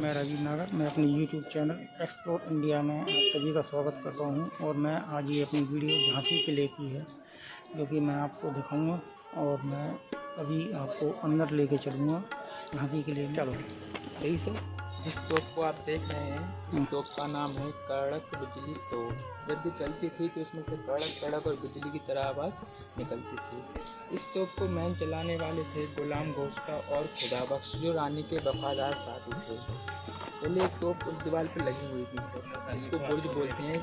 मैं राजीव नागर। मैं अपने YouTube चैनल एक्सप्लोर इंडिया में आप सभी का स्वागत करता हूं और मैं आज ये अपनी वीडियो झांसी के लिए की है, जो कि मैं आपको दिखाऊंगा और मैं अभी आपको अंदर लेके चलूँगा झांसी के लिए। चलो। यही सर, जिस तोप को आप देख रहे हैं इस तोप का नाम है कड़क बिजली तोप। जब भी चलती थी तो इसमें से कड़क कड़क और बिजली की तरह आवाज़ निकलती थी। इस तोप को मैन चलाने वाले थे गुलाम गोश्ता और खुदाबख्श, जो रानी के वफादार साथी थे। पहले एक तोप उस दीवार पर लगी हुई थी सर, जिसको बुर्ज बोलते हैं।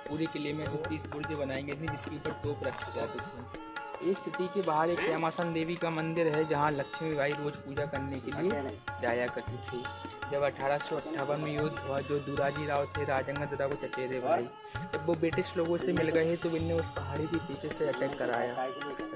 पूरे किले में ऐसे 30 बुर्ज बनाए गए थे जिसके ऊपर तोप रखे जाते थे। एक सिटी के बाहर एक श्यामासन देवी का मंदिर है, जहाँ लक्ष्मीबाई रोज पूजा करने के लिए जाया करती थी। जब 1858 में युद्ध हुआ, जो दुराजी राव थे राजंगत राव के चचेरे भाई, जब वो ब्रिटिश लोगों से मिल गए तो इनने उस पहाड़ी के पीछे से अटैक कराया।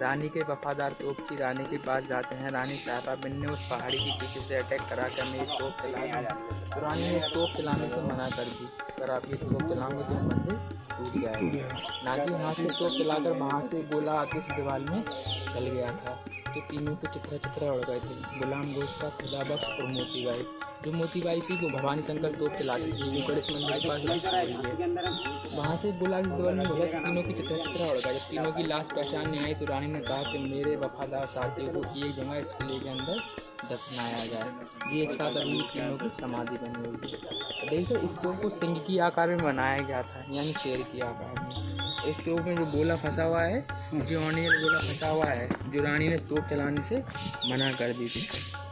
रानी के वफादार तोपची रानी के पास जाते हैं, रानी साहबा बिन्ने उस पहाड़ी के पीछे से अटैक करा कर हमें एक तोप चला दी। तो रानी ने तोप चलाने से मना कर दी, अगर आप ये तोप चलाओगे तो मंदिर टूट जाएगा। नागी यहाँ से तोप चलाकर वहाँ से गोला आके इस दीवार में डल गया था, तो तीनों के चित्रा उड़ गए थे, गुलाम गोश्ता, खुदाबख्श और मोतीबाई। जो मोतीबाई थी वो भवानी शंकर तोप चलाती थी, जो गणेश मंदिर के पास रखी हुई है। वहाँ से गोला इस दीवार में बोला, तीनों की चित्रा उड़ गए। जब तीनों की लाश पहचान नहीं आई तो रानी ने कहा कि मेरे वफादार साथी को एक जगह इस किले के अंदर दफनाया जाए। ये एक साथ अभी तीनों की समाधि बनी हुई है। देखिए, इस तोप को सिंह की आकार में बनाया गया था, यानी शेर की आकार में। इस तोप में जो गोला फंसा हुआ है, जो ऑनियल गोला फंसा हुआ है, जो रानी ने तोप चलाने से मना कर दी थी सर।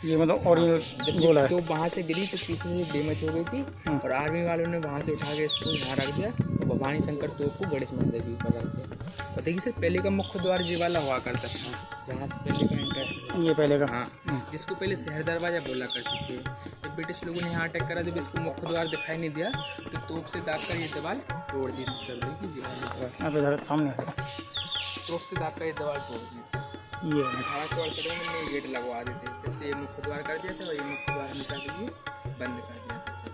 ये मतलब ओरिजिनल गोला है। तो वहाँ से गिरी तो पीछे से डैमेज हो गई थी और आर्मी वालों ने वहाँ से उठा के इसको यहाँ रख दिया और भवानी शंकर तोप को गणेश मंदिर के ऊपर रख दिया। और देखिए सर, पहले का मुख्य द्वार ये वाला हुआ करता था, जहाँ से पहले का इंटर, ये पहले का, हाँ, जिसको पहले शहर दरवाजा बोला करते थे। जब ब्रिटिश लोगों ने यहाँ अटैक करा, जब इसको मुख्य द्वार दिखाई नहीं दिया तो तोप से दाग कर ये दीवार तोड़ दी थी सर। दीवार सामने तोप से दाग कर ये दीवार तोड़ दी सर। ये 1878 में गेट लगवा देते, जब से ये मुख्य द्वार कर दिया था और ये मुख्य द्वार हमेशा के लिए बंद कर दिया था सर।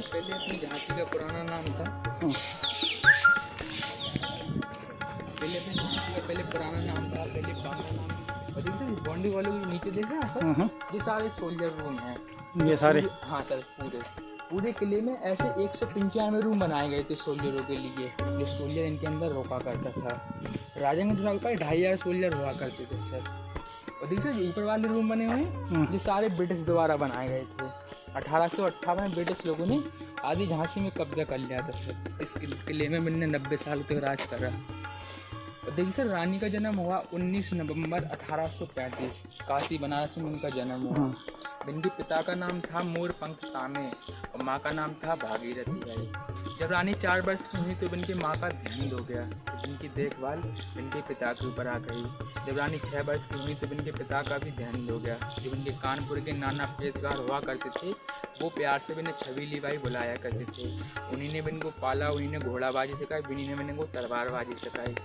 पहले अपनी झांसी का पुराना नाम था, पहले पुराना नाम था, पहले बांग्ला नाम। बाउंड्री वालों के नीचे देख रहे हैं सर, ये सारे सोल्जर रूम हैं, ये सारे, हाँ सर, पूरे किले में ऐसे 195 रूम बनाए गए थे सोल्जरों के लिए, जो सोल्जर इनके अंदर रोका करता था। राजंगत राव के पास 2500 सोल्जर हुआ करते थे सर। और देखिए सर, ऊपर वाले रूम बने हुए हैं, ये सारे ब्रिटिश द्वारा बनाए गए थे। 1858 में ब्रिटिश लोगों ने आधी झांसी में कब्जा कर लिया था सर। इस किले में मैंने 90 साल तक राज करा। और देखिए सर, रानी का जन्म हुआ 19 नवंबर 1835, काशी बनारस में उनका जन्म हुआ। इनके पिता का नाम था मोरपंख तामे और माँ का नाम था भागीरथी बाई। जब रानी 4 वर्ष की हुई तो इनके माँ का देहांत हो गया, तो इनकी देखभाल इनके पिता के ऊपर आ गई। जब रानी 6 वर्ष की हुई तो इनके पिता का भी देहांत हो गया। जब इनके कानपुर के नाना पेशगार हुआ करते थे, वो प्यार से इन्हें छबीली बाई बुलाया करते थे। उन्हीं ने इनको पाला, उन्हीं ने घोड़ाबाजी सिखाई, उन्हीं ने इनको तलवारबाजी सिखाई।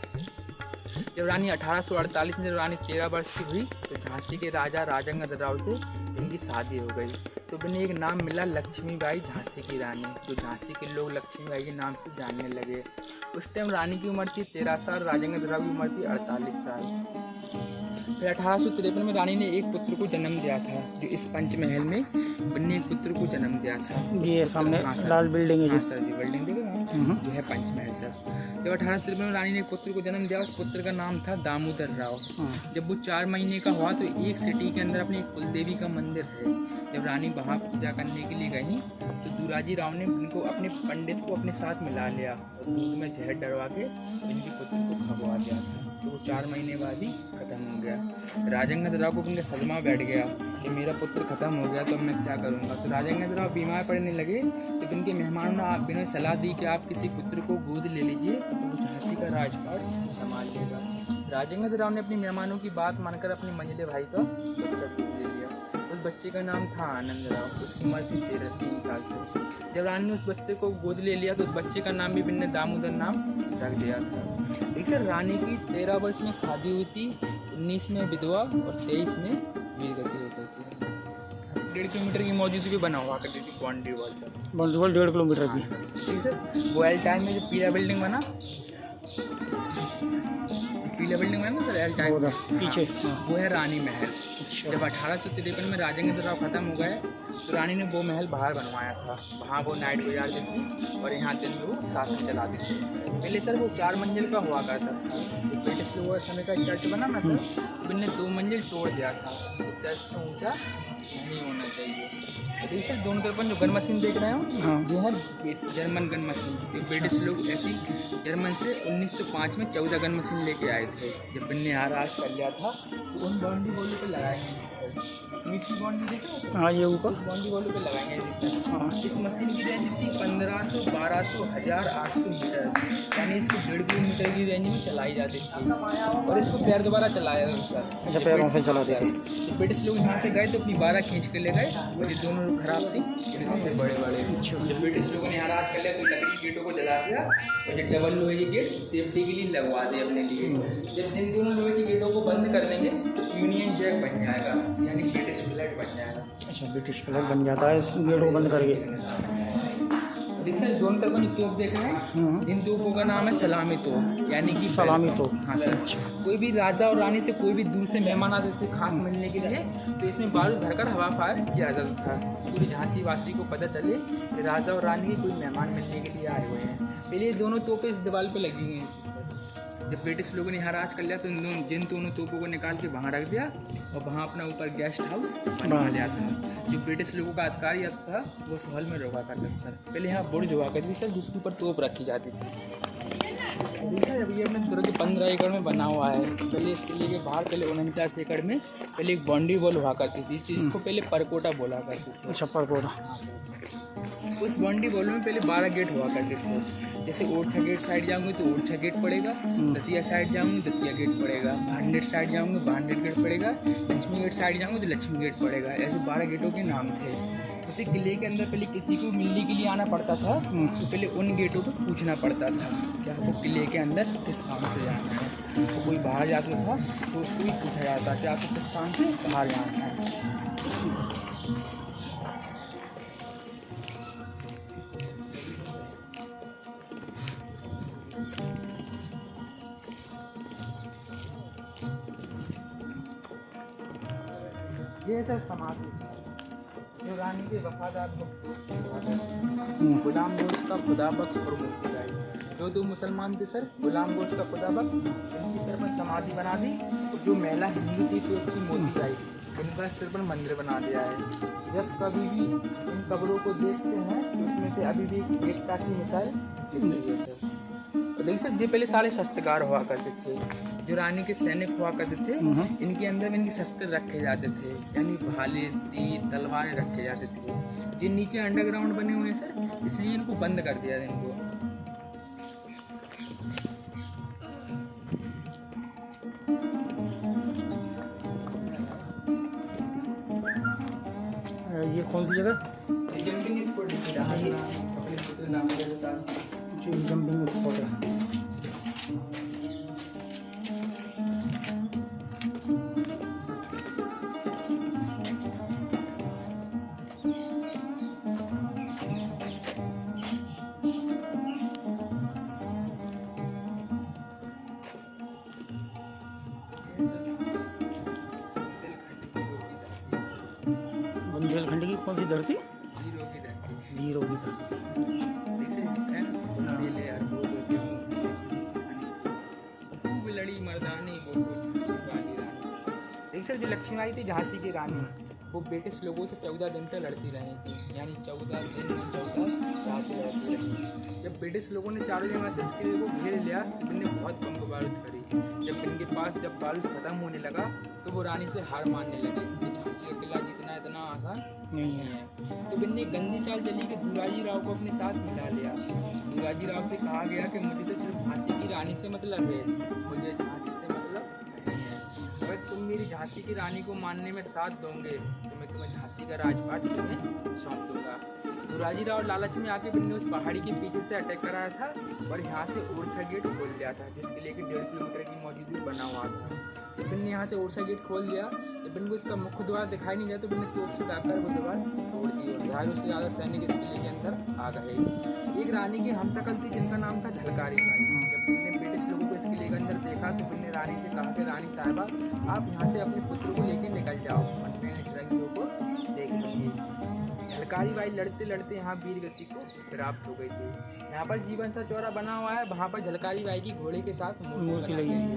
जब रानी 1848 में जब रानी 13 वर्ष की हुई तो झांसी के राजा राजंगत राव से इनकी शादी हो गई, तो इन्हें एक नाम मिला लक्ष्मीबाई झांसी की रानी, जो झांसी के लोग लक्ष्मीबाई के नाम से जानने लगे। उस टाइम रानी की उम्र थी 13 साल, राजंगत राव की उम्र थी 48 साल। फिर 1853 में रानी ने एक पुत्र को जन्म दिया था, जो इस पंचमहल में इन्हें एक पुत्र को जन्म दिया था। ये सामने लाल बिल्डिंग है, हाँ सर, ये बिल्डिंग देखे जो है पंचमहल सर। जब 1853 में रानी ने एक पुत्र को जन्म दिया, उस पुत्र का नाम था दामोदर राव। जब वो 4 महीने का हुआ तो एक सिटी के अंदर अपनी कुलदेवी का मंदिर है, जब रानी वहाँ पूजा करने के लिए गई तो दुराजी राव ने उनको अपने पंडित को अपने साथ मिला लिया और दूध में जहर डलवा के इनके पुत्र को खबवा दिया था। तो वो 4 महीने बाद ही खत्म हो गया। राजंगत राव को उनका सदमा बैठ गया कि मेरा पुत्र खत्म हो गया तो मैं क्या करूँगा। तो राजंगत राव बीमार पड़ने लगे, तो इनके मेहमानों ने आप इन्हें सलाह दी कि आप किसी पुत्र को गोद ले लीजिए तो वो झांसी का राजपाट संभाल लेगा। राजंगत राव ने अपनी मेहमानों की बात मानकर अपने मंझले भाई का बच्चा गोद ले लिया। उस बच्चे का नाम था आनंद राव, उसकी उम्र थी 3 साल से। जब रानी ने उस बच्चे को गोद ले लिया तो उस बच्चे का नाम भी इन्होंने दामोदर नाम रख दिया था। देखिए सर, रानी की 13 वर्ष में शादी हुई थी, 19 में विधवा और 23 में वीरगति हो गई थी। 1.5 किलोमीटर की मौजूदगी भी बना हुआ करती थी boundary wall sir. Boundary wall 1.5 kilometre की। ठीक सर, गोयल टाइम में जो पीला बिल्डिंग बना, पीला बिल्डिंग है ना सर, एल टाइप उधर पीछे, हाँ। वो है रानी महल। अच्छा। जब 1853 में राजेंद्र राव खत्म हो गए तो रानी ने वो महल बाहर बनवाया था। वहाँ वो नाइट गुजारती थी और यहाँ दिन में वो शासन चलाती थी। पहले सर वो 4 मंजिल का हुआ करता था। तो ब्रिटिश लोगों के समय का चर्च बना ना सर, तो इनने 2 मंजिल तोड़ दिया था। तो चर्च से ऊँचा नहीं होना चाहिए। तो देखिए सर दोनों तरफ जो गन मशीन देख रहे हो, हाँ। ये है जर्मन गन मशीन। ये ब्रिटिश लोग ऐसी जर्मन से 1905 में 14 गन मशीन लेके आए थे। जब इनने यहाँ राज कर लिया था तो उन बाउंड्री वॉलों पे लगाएंगे मीट की बाउंड्री देखो, हाँ ये ऊपर, उस बाउंड्री वॉलों पे लगाएंगे जिससे हाँ। इस मशीन की रेंज थी 1500, 1200, 1800 मीटर, यानी इसको 1.5 किलोमीटर की रेंज में चलाई जाती थी। और इसको पैर दोबारा चलाया था सर। अच्छा, पैरों से चलाते थे। तो ब्रिटिश लोग यहाँ से गए तो अपनी 12 खींच के ले गए और ये दोनों लोग खराब थी, ये दोनों थे बड़े बड़े। जब ब्रिटिश लोगों ने यहाँ राज कर लिया तो लकड़ी के गेटों को जला दिया और जो डबल लोहे के गेट सेफ्टी के लिए लगवा दिए अपने लिए। जब इन दोनों लोहे के गेटों को बंद कर देंगे तो यूनियन जैक बन जाएगा, यानी ब्रिटिश फ्लैग बन जाएगा। अच्छा, ब्रिटिश फ्लैग बन जाता है इस गेट को बंद करके। देख सर दोनों तरफ जो तोप देख रहे हैं, इन तोपों का नाम है सलामी तोप, यानी कि सलामी तोप। हाँ सर। कोई भी राजा और रानी से कोई भी दूर से मेहमान आते थे खास मिलने के लिए, तो इसमें बारूद भरकर हवा फायर किया जाता था। पूरी झांसी वासी को पता चले कि राजा और रानी कोई मेहमान मिलने के लिए आए हुए हैं। पहले ये दोनों तोपें इस दीवार पर लगी हुई थी सर। जब ब्रिटिश लोगों ने यहाँ राज कर लिया तो जिन दोनों तोपों को निकाल के वहाँ रख दिया और वहाँ अपना ऊपर गेस्ट हाउस बनवा लिया था। जो ब्रिटिश लोगों का अधिकारी था वो उस हॉल में रोका करता था सर। पहले यहाँ बुर्ज हुआ करती थी सर, जिसके ऊपर तोप रखी जाती थी। सर अभी अपने दुर्ग 15 एकड़ में बना हुआ है। पहले इसके लिए बाहर पहले 49 एकड़ में पहले एक बाउंड्री वॉल हुआ करती थी, जिसको पहले परकोटा बोला करती थी। अच्छा, परकोटा। उस बाउंड्री वॉल में पहले 12 गेट हुआ करते थे। जैसे ओरछा गेट साइड जाऊंगे तो ओरछा गेट पड़ेगा, दतिया साइड जाऊंगे दतिया गेट पड़ेगा, भांडेर साइड जाऊंगे भांडेर गेट पड़ेगा, लक्ष्मी गेट साइड जाऊंगे तो लक्ष्मी गेट पड़ेगा। ऐसे 12 गेटों के नाम थे। जैसे किले के अंदर पहले किसी को मिलने के लिए आना पड़ता था तो पहले उन गेटों पर पूछना पड़ता था कि आपको किले के अंदर किस काम से जाना है। तो कोई बाहर जाता था तो उसको ही पूछा जाता कि आपको किस काम से बाहर जाना है। ये सर समाधि जो रानी के वफादार गुलाम गोश्त का खुदा बख्श और मूर्ति लाई। जो 2 मुसलमान थे सर, गुलाम गोश्त का खुदा बख्श, इनकी तरफ में समाधि बना दी। और जो महिला हिंदू थी तो अच्छी मोती लाई, इनका सिर पर मंदिर बना दिया है। जब कभी भी इन कब्रों को देखते हैं तो उसमें से अभी भी एकता की मिसाल दिखती है सर। और देखिए सर ये पहले सारे शस्त्रकार हुआ करते थे। जो रानी के सैनिक हुआ करते थे इनके अंदर में इनके शस्त्र रखे जाते थे, यानी भाले, तीर, तलवारें रखे जाते थे। ये नीचे अंडरग्राउंड बने हुए हैं सर, इसलिए इनको बंद कर दिया इनको। ये कौन सी जगह? जंपिंग स्पॉट अपने पुत्र नाम के साथ जंपिंग स्पॉट है। बुंदेलखंड की कौन सी धरती? लीरो की धरती। लड़ी मर्दानी देख सर जो लक्ष्मीबाई थी झांसी की रानी, वो ब्रिटिश लोगों से 14 दिन तक लड़ती रही थी, यानी 14 दिन 14 रातें लड़ती रही। जब ब्रिटिश लोगों ने चारों जगह से इसके लिए को घेर लिया तो इनने बहुत बम बारूद करी। जब इनके पास जब बारूद खत्म होने लगा तो वो रानी से हार मानने लगे कि झांसी का किला जीतना इतना आसान नहीं है। तो इनने गंदी चाल चली कि दुराजी राव को अपने साथ मिला लिया। दुराजी राव से कहा गया कि मुझे तो सिर्फ झांसी की रानी से मतलब है, मुझे झांसी से मतलब नहीं है। अगर तुम मेरी झांसी की रानी को मानने में साथ दोगे तो मैं तुम्हें झांसी का राजपाट तुम्हें सौंप दूंगा। दुराजी राव लालच में आके बिन्ने उस पहाड़ी के पीछे से अटैक कराया था और यहाँ से ओरछा गेट खोल दिया था, जिसके लिए कि 1.5 किलोमीटर की मौजूदगी बना हुआ था। जब बिन्ने यहाँ से ओरछा गेट खोल दिया, जब बिन को इसका मुख्य द्वार दिखाई नहीं दिया तो बिन्ने तोप से दाकर वो द्वार तोड़ दिए। 1000 से ज़्यादा सैनिक इस किले के अंदर आ गए। एक रानी की हमशक्ल थी जिनका नाम था झलकारी बाई। बिल ने ब्रिटिश लोगों को इसके लेकर अंदर देखा तो बिल ने रानी से कहा कि रानी साहिबा आप यहाँ से अपने पुत्र को लेकर निकल जाओ, मनमे फिरंगियों को देख लीजिए। झलकारी बाई लड़ते लड़ते यहाँ वीर गति को प्राप्त हो गई थी। यहाँ पर जीवन सा चौरा बना हुआ है, वहाँ पर झलकारी बाई की घोड़े के साथ मूर्ति लगी है।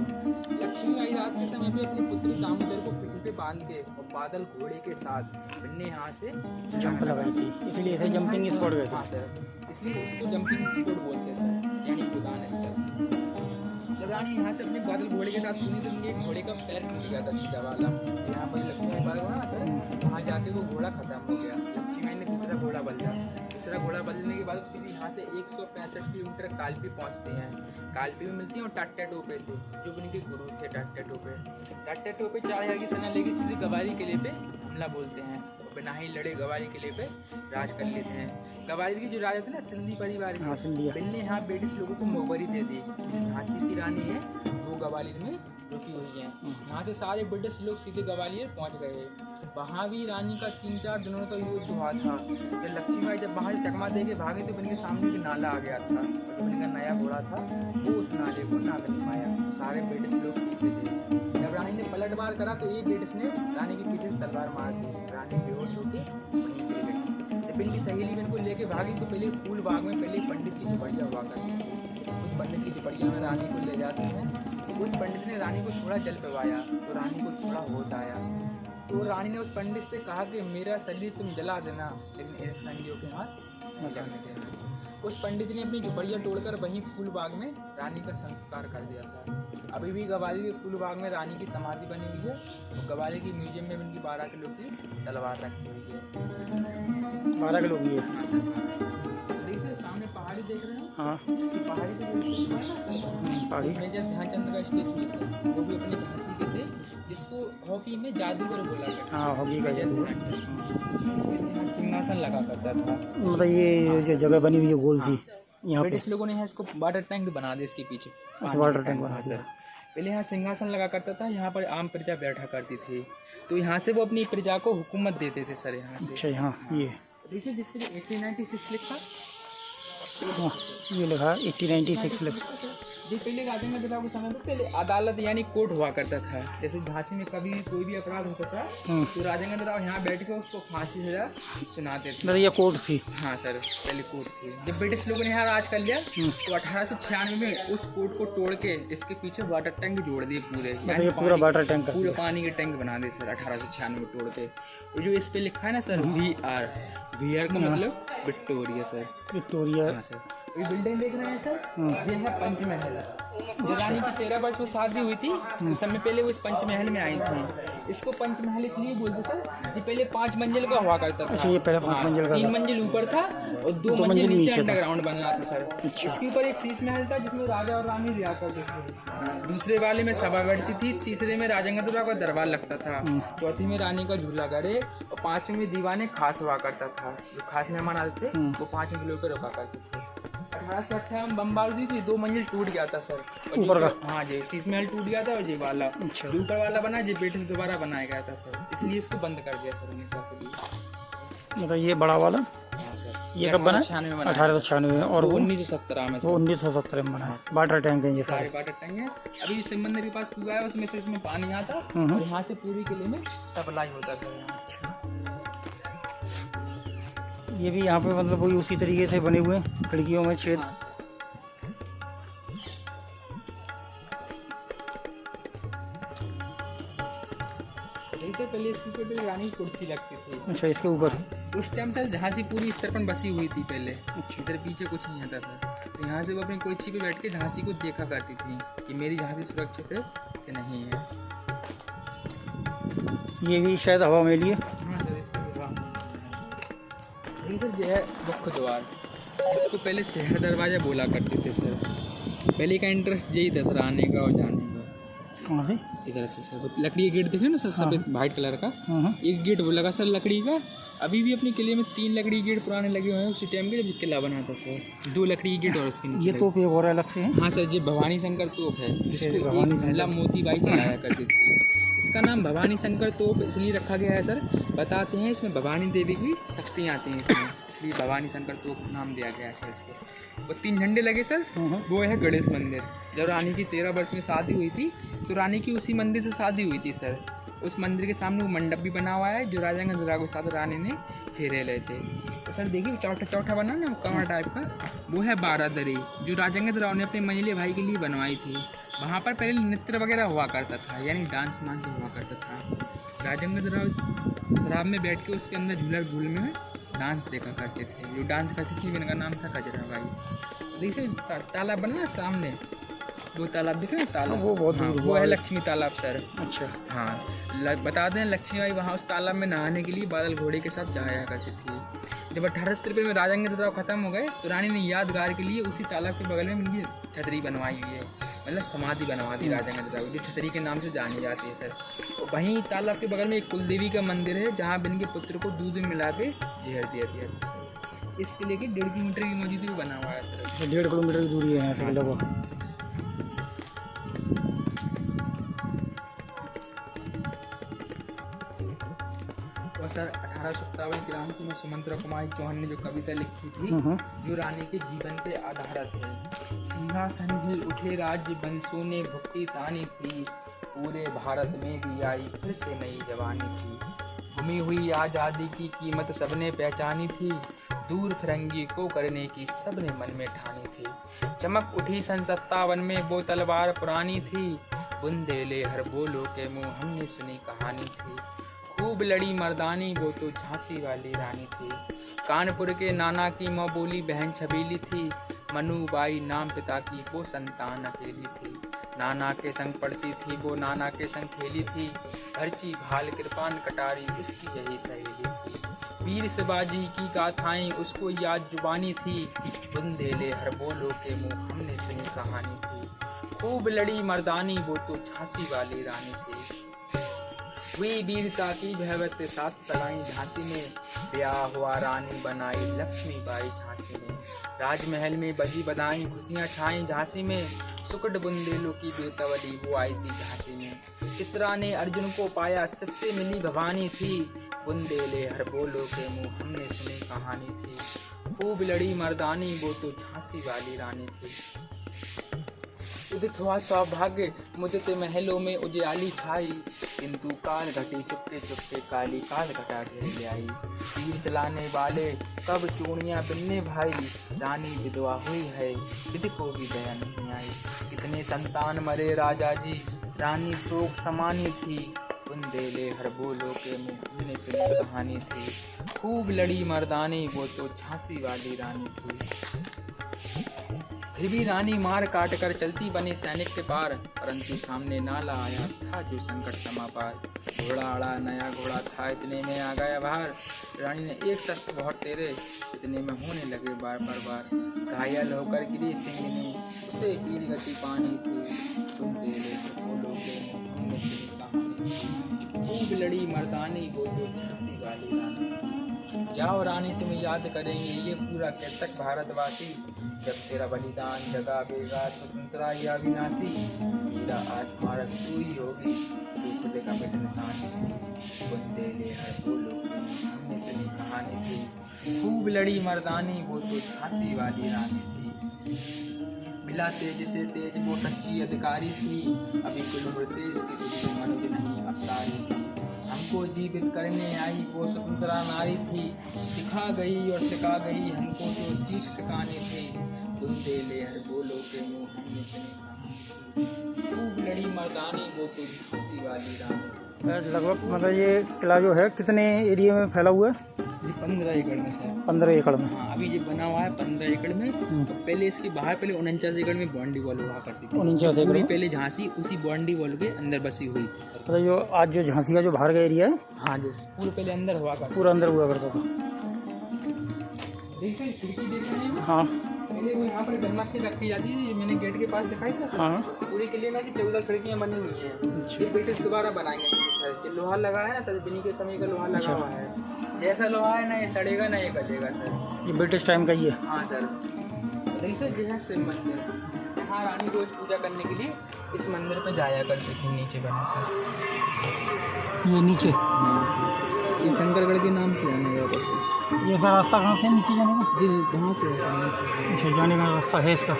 लक्ष्मी बाई रात के समय पे अपने पुत्र दामोदर को पीठी पे बांध के और बादल घोड़े के साथ बिन्ने यहाँ से जंप लगाई थी, इसलिए इसे जंपिंग स्पॉट गए थे। हाँ सर, इसलिए इसको जंपिंग स्पॉट बोलते हैं सर, यानी कूदान स्थल। जब रानी यहाँ से अपने बादल घोड़े के साथ कूदी तो उनके घोड़े का पैर टूट गया था सीधा वाला। यहाँ पर लक्ष्मी बाई हुआ ना सर, वहाँ जाके वो घोड़ा खत्म हो गया। लक्ष्मी बाई ने दूसरा घोड़ा बदला, दूसरा घोड़ा बदलने के बाद सीधे यहाँ से 165 किलोमीटर कालपी पहुँचते हैं। कालपी में मिलती है और टाट्टा टोपे से, जो उनके गुरु थे टाट्टा टोपे। टाट्टा टोपे 4000 की सेना लेके सीधे गवारी किले पे हमला बोलते हैं, बिना ही लड़े गवारी किले पे राज कर लेते हैं। गवारी की जो राजा थे ना सिंधी परिवार के, बिल ने यहाँ ब्रिटिश लोगों को मोहबरी दे दी। झांसी की रानी है वो ग्वालियर में रुकी हुई है। यहाँ से सारे ब्रिटिश लोग सीधे ग्वालियर पहुँच गए। वहाँ भी रानी का 3-4 दिनों तक युद्ध हुआ था। जब लक्ष्मी बाई जब वहाँ से चकमा दे के भागे तो उनके सामने एक नाला आ गया था, और जो उनका नया घोड़ा था वो उस नाले को ना कर पाया। सारे ब्रिटिश लोग पीछे थे। जब रानी ने पलटवार करा तो एक ब्रिटिश ने रानी के पीछे से तलवार मार दी। रानी बेहोश होकर वहीं गिर गई। जब इनकी सहेली इनको लेके भागी तो पहले फूल बाग में पहले पंडित की झोपड़िया हुआ करती थी। उस पंडित की झोपड़िया में रानी को ले जाते हैं। तो उस पंडित ने रानी को थोड़ा जल पिवाया तो रानी को थोड़ा होश आया। तो रानी ने उस पंडित से कहा कि मेरा शरीर तुम जला देना, लेकिन फिरंगियों के हाथ न जलने देना। उस पंडित ने अपनी झोपड़िया तोड़कर वहीं फूल बाग में रानी का संस्कार कर दिया था। अभी भी ग्वालियर के फूल बाग में रानी की समाधि बनी हुई है और ग्वालियर की म्यूजियम में उनकी 12 किलो की तलवार रखी हुई है। 12 किलो की है। हाँ सर, देखिए सामने पहाड़ी देख रहे हैं। हाँ, पहाड़ी पे पहाड़ी मेजर ध्यानचंद का स्टेचू है सर, वो भी अपने झांसी के थे, जिसको हॉकी में जादूगर बोला करता था। हाँ, हॉकी का जादूगर। यहाँ सिंहासन लगा करता था। मतलब ये जो जगह बनी हुई है गोल थी यहाँ पे, ब्रिटिश लोगों ने यहाँ इसको वाटर टैंक बना दिया इसके पीछे। वाटर टैंक बना सर, दिया। पहले यहाँ सिंहासन लगा करता था, यहाँ पर आम प्रजा बैठा करती थी, तो यहाँ से वो अपनी प्रजा को हुकूमत देते थे सर यहाँ से। अच्छा, यहाँ ये देखिए जिसके 1896 लिखा, हाँ, ये लिखा 1896 लिखा। जी पहले राजेंद्र प्रताप के समय में पहले अदालत यानी कोर्ट हुआ करता था। जैसे झांसी में कभी कोई भी अपराध होता था तो राजेंद्र प्रताप यहाँ बैठ के उसको फांसी सजा सुनाते थे। मतलब ये कोर्ट थी। हाँ सर, पहले कोर्ट थी। जब ब्रिटिश लोगों ने यहाँ राज कर लिया तो 1896 में उस कोर्ट को तोड़ के इसके पीछे वाटर टैंक जोड़ दिए पूरे। मतलब ये पूरा वाटर टैंक पूरा पानी के टैंक बना दिए सर 1896 में तोड़ के। और जो इस पे लिखा है ना सर VR का मतलब विक्टोरिया सर, विक्टोरिया। हाँ सर, ये बिल्डिंग देख रहे हैं सर, ये है पंचमहल। जब रानी की 13 वर्ष में शादी हुई थी उस समय पहले वो इस पंचमहल में आई थी। इसको पंचमहल इसलिए बोलते सर, ये पहले 5 मंजिल का हुआ करता था। अच्छा, ये पहले 5 मंजिल का 3 मंजिल ऊपर था और 2 मंजिल नीचे अंडरग्राउंड बना था सर। इसके ऊपर एक शीश महल था जिसमें राजा और रानी रिया करते थे। दूसरे वाले में सभा बैठती थी, तीसरे में राजेंद्र प्रताप का दरबार लगता था, चौथी में रानी का झूला घरे और 5वें में दीवाने खास हुआ करता था। जो खास मेहमान आते थे वो 5 किलो पे रुका करते थे। 1858 में बमबारी थी, 2 मंजिल टूट गया था सर ऊपर का। हाँ जी, शीश महल टूट गया था और ये वाला अच्छा, जो ऊपर वाला बना जो ब्रिटिश दोबारा बनाया गया था सर, इसलिए इसको बंद कर दिया सर हमेशा के लिए। मतलब ये बड़ा वाला। हाँ सर, ये कब बना? 1896 में। और वो 1917 में। वो 1917 में बना है। वाटर टैंक है ये सारे सारे। वाटर टैंक है। अभी सिमंदर के पास कुआ है, उसमें से इसमें पानी आता और यहाँ से पूरी किले में सप्लाई होता था यहाँ। ये भी यहाँ पे मतलब वही उसी तरीके से बने हुए हैं, खिड़कियों में छेद। हाँ, से पहले इसके ऊपर पहले रानी की कुर्सी लगती थी। अच्छा, इसके ऊपर उस टाइम सर झांसी पूरी इस तरफ पर बसी हुई थी पहले। इधर पीछे कुछ नहीं आता था, तो यहाँ से वो अपनी कुर्सी पे बैठ के झांसी को देखा करती थी कि मेरी झांसी सुरक्षित है कि नहीं है। ये भी शायद हवा में लिए। हाँ सर, इसको ये सर जो है मुख्य द्वार, इसको पहले शहर दरवाजा बोला करते थे सर। पहले का इंटरेस्ट यही था सर, आने का और जाने का। कहाँ से? इधर से सर लकड़ी का गेट देखे ना सर, सफेद वाइट कलर का। एक गेट वो लगा सर लकड़ी का। अभी भी अपने किले में 3 लकड़ी गेट पुराने लगे हुए हैं उसी टाइम के जब किला बना था सर। 2 लकड़ी गेट और उसके नीचे ये तोप एक और अलग से है। हाँ सर, ये भवानी शंकर तोप है जिसको एक महिला मोती बाई चलाया करती थी। इसका नाम भवानी शंकर तोप इसलिए रखा गया है सर, बताते हैं इसमें भवानी देवी की शक्तियाँ आती हैं इसमें, इसलिए भवानी शंकर तोप नाम दिया गया है सर इसको। वो 3 झंडे लगे सर, वो है गणेश मंदिर। जब रानी की 13 वर्ष में शादी हुई थी तो रानी की उसी मंदिर से शादी हुई थी सर। उस मंदिर के सामने वो मंडप भी बना हुआ है जो राजा गंधर्व के साथ रानी ने फेरे ले थे। तो सर देखिए चौथा बना ना कमर टाइप का, वो है बारादरी जो राजा गंधर्व ने अपने मंझले भाई के लिए बनवाई थी। वहाँ पर पहले नृत्य वगैरह हुआ करता था, यानी डांस वांस हुआ करता था। राजा गंधर्व शराब में बैठ के उसके अंदर झूल में डांस देखा करते थे। जो डांस करती थी उनका नाम था कजरा बाई। देखिए तालाब बना ना सामने, वो तालाब दिख रहा है तालाब, वो बहुत दूर वो है लक्ष्मी तालाब सर। अच्छा हाँ बता दें लक्ष्मी बाई वहाँ उस तालाब में नहाने के लिए बादल घोड़े के साथ जाया करती थी। जब 1853 में राजा गंधर्व खत्म हो गए तो रानी ने यादगार के लिए उसी तालाब के बगल में उनकी छतरी बनवाई हुई है, मतलब समाधि बनवा दी राजा गंधर्व जो छतरी के नाम से जानी जाती है सर। और वहीं तालाब के बगल में एक कुलदेवी का मंदिर है जहाँ इनके पुत्र को दूध में मिला के जहर दिया था सर। इसके लिए 1.5 किलोमीटर की मौजूदगी बना हुआ है सर। 1.5 किलोमीटर की दूरी है यहाँ से लगभग। और सर 1857 क्रांति में सुमंत्रा कुमारी चौहान ने जो कविता लिखी थी जो रानी के जीवन पे आधारित है। सिंहासन हिल उठे राज्य बंसों ने भुक्ति तानी थी, पूरे भारत में भी आई फिर से नई जवानी थी। गुमी हुई आज़ादी की कीमत सबने पहचानी थी, दूर फिरंगी को करने की सबने मन में ठानी थी। चमक उठी सन 57 में वो तलवार पुरानी थी, बुंदेले हर बोलो के मुँह हमने सुनी कहानी थी। खूब लड़ी मर्दानी वो तो झांसी वाली रानी थी, कानपुर के नाना की माँ बोली बहन छबीली थी। मनुबाई नाम पिता की वो संतान अकेली थी, नाना के संग पढ़ती थी वो नाना के संग खेली थी। भरची भाल कृपान कटारी उसकी यही सहेली थी, वीर शिवाजी की गाथाएं उसको याद जुबानी थी। बुंदेले हर बोलो के मुँह हमने सुनी कहानी थी, खूब लड़ी मर्दानी वो तो झांसी वाली रानी थी। हुई वीरता की भैवत साथ सगाई झांसी में, ब्याह हुआ रानी बनाई लक्ष्मी बाई झांसी में। राजमहल में बजी बधाई खुशियाँ छाई झांसी में, सुकट बुंदेलों की बेतवली वो आई थी झांसी में। चित्रा ने अर्जुन को पाया सबसे मिली भवानी थी, बुंदेले हर बोलो के मुँह हमने सुनी कहानी थी। खूब लड़ी मर्दानी वो तो झांसी वाली रानी थी। उदित हुआ सौभाग्य मुदित महलों में उजियाली छाई, किंतु काल घटी चुपके चुपके काली काल घटा घेर ले आई। तीर चलाने वाले कब चूड़ियाँ बिनने भाई, रानी विधवा हुई है विधि को भी दया नहीं आई। कितने संतान मरे राजा जी रानी शोक समानी थी, बुंदेले हर बोलो के मुँह हमने सुनी कहानी थी। खूब लड़ी मर्दानी वो तो झांसी वाली रानी थी। फिर भी रानी मार काट कर चलती बने सैनिक के पार, परंतु सामने नाला आया था जो संकट समा पार। घोड़ा अड़ा नया घोड़ा था इतने में आ गया बाहर, रानी ने एक शस्त्र बहुत तेरे इतने में होने लगे बार बार। घायल होकर गिरी सिंह ने उसे वीर गति पानी थी, बुंदेले बोलो के मुँह हमने सुनी कहानी थी। खूब लड़ी मर्दानी वो तो झांसी वाली रानी। जाओ रानी तुम याद करेंगे ये पूरा कृतक भारतवासी, जब तेरा बलिदान जगा बेगा स्वतंत्रता या विनाशी। मेरा आस्मारक तू ही होगी तू खुद का मिट निशानी थी, बुंदेले हर बोलो हमने सुनी कहानी थी। खूब लड़ी मर्दानी वो तो झांसी वाली रानी थी। मिला तेज से तेज वो सच्ची अधिकारी थी, अभी कुल देश की तुझे मनुज नहीं अवतारी थी। हमको जीवित करने आई वो स्वतंत्रता नारी थी, सिखा गई और सिखा गई हमको जो सीख सिखानी थी। बुंदेले हर बोलो के मुँह हमने सुनी कहानी, खूब लड़ी मर्दानी वो तो झांसी वाली रानी। लगभग मतलब ये किला जो है कितने एरिया में फैला हुआ है? ये 15 एकड़ में सर। 15 एकड़ में? हाँ अभी ये बना हुआ है 15 एकड़ में। तो पहले इसके बाहर पहले 49 एकड़ में बाउंड्री वॉल हुआ करती थी। 49 एकड़ पूरी में पहले झांसी उसी बाउंड्री वॉल के अंदर बसी हुई थी सर। मतलब जो आज जो झांसी का जो बाहर का एरिया है हाँ जी पूरे पहले अंदर हुआ करता, पूरा अंदर हुआ करता था। देखिए खिड़की देख रहे हैं। हाँ पहले वो यहाँ पर गन्ना से रखी जाती थी, मैंने गेट के पास दिखाई था सर। हाँ पूरी किले में ऐसी 14 खिड़कियाँ बनी हुई हैं। ये ब्रिटिश दोबारा बनाएंगे सर। जो लोहा लगा है ना सर, बिनी के समय का लोहा लगा हुआ है। जैसा लोहा है ना ये सड़ेगा ना ये गलेगा सर। ये ब्रिटिश टाइम का ही है? हाँ सर। जैसे जो है शिव मंदिर, यहाँ रानी रोज पूजा करने के लिए इस मंदिर पे जाया करती थी नीचे बने से। ये नीचे ये शंकरगढ़ के नाम से जाना जाता है। ये इसका रास्ता कहाँ से नीचे जाने का? जी कहाँ से है सर? अच्छा, जाने का रास्ता है इसका।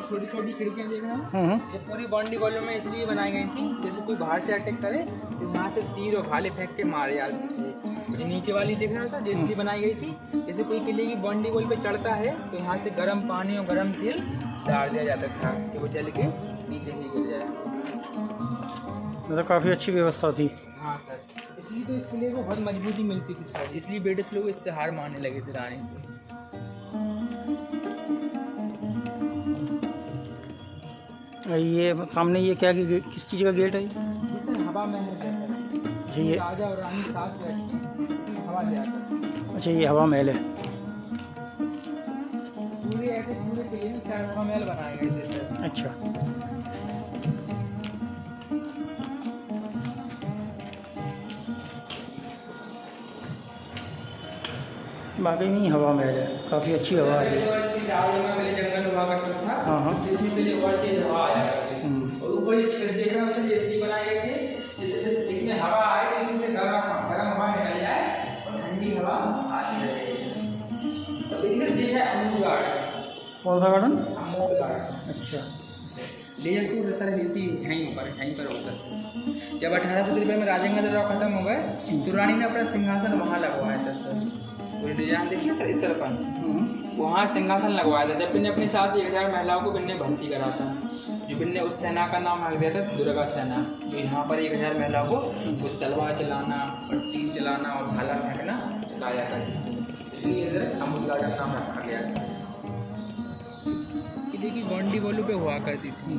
छोटी छोटी खिड़कियाँ देख रहे हैं, ये पूरी बाउंड्री वॉल में इसलिए बनाई गई थी जैसे कोई बाहर से अटैक करे तो यहाँ से तीर और भाले फेंक के मारे जाते थे। ये नीचे वाली देख रहे हो सर, इसलिए बनाई गई थी जैसे कोई किले की बाउंड्री वॉल पे चढ़ता है तो यहाँ से गर्म पानी और गर्म तेल डाल दिया जाता था कि वो जल के नीचे ही गिर जाए। मतलब काफ़ी अच्छी व्यवस्था थी। हाँ सर, इसलिए तो इस किले को बहुत मजबूती मिलती थी सर, इसलिए ब्रिटिश लोग इससे हार मानने लगे थे रानी से। ये सामने ये क्या किस चीज़ का गेट है ये? सर हवा महल है, ये राजा और रानी साथ बैठते हैं, इसमें हवा ले आता है। अच्छा, ये हवा महल है। पूरे ऐसे पूरे किले में 4 हवा महल बनाए गए थे सर। अच्छा, बाकी नहीं हवा महल है, काफ़ी अच्छी हवा है। पहले जंगल हुआ करता था, हाँ हाँ, जिसमें पहले और तेज हवा आया करती थी। और ऊपर ये छत देख रहे हो सर, ये इसलिए बनाए गए थे जैसे इसमें हवा आए तो इसमें से गर्म हवा निकल जाए और ठंडी हवा आती रहे। तो इधर ये है अमूल गार्डन। कौन सा गार्डन? अमूल गार्डन। अच्छा, लेजर शो सर इसी यहीं पर होता सर। जब 1853 में राजेंद्र राव खत्म हो गए तो रानी ने अपना सिंहासन वहाँ लगवाया था सर। कोई डिजाइन देखिए सर इस तरफ वहाँ सिंहासन लगवाया था। जब बिन्ने अपने साथ 1000 महिलाओं को बिन्ने भर्ती करा था, जो बिन्ने उस सेना का नाम रख दिया था दुर्गा सेना, जो यहाँ पर 1000 महिलाओं को तलवार चलाना और तीर चलाना और भाला फेंकना सिखाया करती थी, इसलिए इधर अमूल गार्डन नाम रखा गया था। किले की बाउंड्री वॉलों पे हुआ करती थी,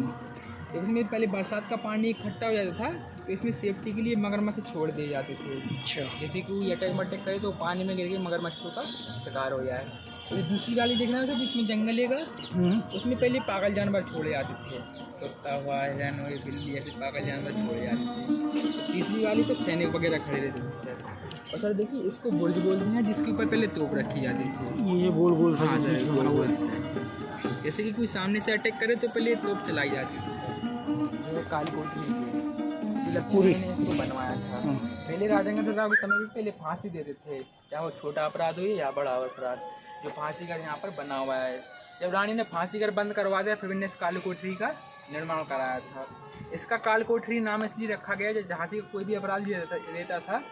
तो इसमें पहले बरसात का पानी इकट्ठा हो जाता था तो इसमें सेफ्टी के लिए मगरमच्छ छोड़ दिए जाते थे। अच्छा, जैसे कोई अटैक मटैक करे तो पानी में गिर के मगरमच्छों का शिकार हो जाए। तो दूसरी गाली देखना है जिसमें जंगल है, उसमें पहले पागल जानवर छोड़े जाते थे, कुत्ता हुआ, हिरन हुए, बिल्ली, ऐसे पागल जानवर छोड़े जाते थे। तो तीसरी वाली पे सैनिक वगैरह खड़े रहते थे सर। और सर देखिए इसको बुर्ज बोलते हैं जिसके ऊपर पहले तोप रखी जाती थी। ये गोल गोल सा हाँ सर, चीज़ गोल बना हुआ गोल है। जैसे कि कोई सामने से अटैक करे तो पहले तोप चलाई जाती थी सर। जो कालकोट में पूरी ने इसको बनवाया था। पहले राजेंद्र राव के समय में पहले फांसी देते थे, चाहे वो छोटा अपराध हो या बड़ा अपराध, जो फांसी घर यहाँ पर बना हुआ है। जब रानी ने फांसी घर बंद करवा दिया फिर इन्हें इस काल कोठरी का निर्माण कराया था। इसका काल कोठरी नाम इसलिए रखा गया जब जहाँ से कोई भी अपराधी रहता था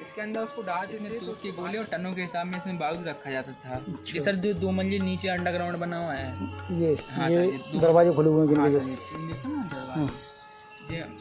इसके अंदर उसको डाल, इसमें तोप के गोले और टनों के हिसाब में इसमें बारूद रखा जाता था। ये सर जो 2 मंजिल नीचे अंडरग्राउंड बना हुआ है, ये हाँ ये सर, दरवाजे खुले हुए हैं। हाँ सर, ये देखो ना दरवाजे।